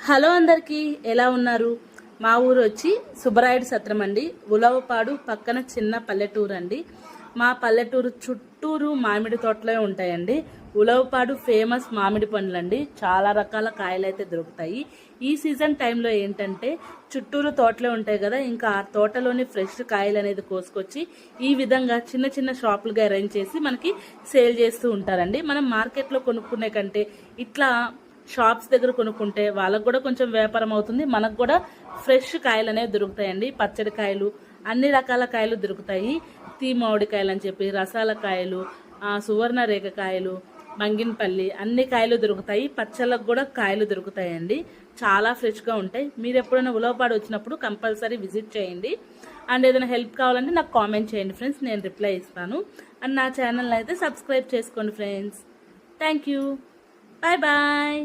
Hello అందరికీ, ఎలా ఉన్నారు? మా ఊరు వచ్చి సుబ్బరాయుడు సత్రం అండి. ఉలవపాడు పక్కన చిన్న పల్లెటూరు అండి. మా పల్లెటూరు చుట్టూరు మామిడి తోటలే ఉంటాయండి. ఉలవపాడు ఫేమస్ మామిడి పండ్లండి. చాలా రకాల కాయలు అయితే దొరుకుతాయి. ఈ సీజన్ టైంలో ఏంటంటే చుట్టూరు తోటలే ఉంటాయి కదా, ఇంకా ఆ తోటలోని ఫ్రెష్ కాయలు అనేది కోసుకొచ్చి ఈ విధంగా చిన్న చిన్న షాపులుగా అరేంజ్ చేసి మనకి సేల్ చేస్తూ ఉంటారండి. మనం మార్కెట్లో కొనుక్కునే కంటే ఇట్లా షాప్స్ దగ్గర కొనుక్కుంటే వాళ్ళకు కూడా కొంచెం వ్యాపారం అవుతుంది, మనకు కూడా ఫ్రెష్ కాయలు అనేవి దొరుకుతాయండి. పచ్చడి కాయలు, అన్ని రకాల కాయలు దొరుకుతాయి. మామిడికాయలు అని చెప్పి, రసాల కాయలు, సువర్ణ రేఖ కాయలు, మంగినపల్లి, అన్ని కాయలు దొరుకుతాయి. పచ్చళ్ళకు కూడా కాయలు దొరుకుతాయండి. చాలా ఫ్రెష్గా ఉంటాయి. మీరు ఎప్పుడైనా ఉలవపాడు వచ్చినప్పుడు కంపల్సరీ విజిట్ చేయండి. అండ్ ఏదైనా హెల్ప్ కావాలంటే నాకు కామెంట్ చేయండి ఫ్రెండ్స్, నేను రిప్లై ఇస్తాను. అండ్ నా ఛానల్ని అయితే సబ్స్క్రైబ్ చేసుకోండి friends. Thank you. Bye bye.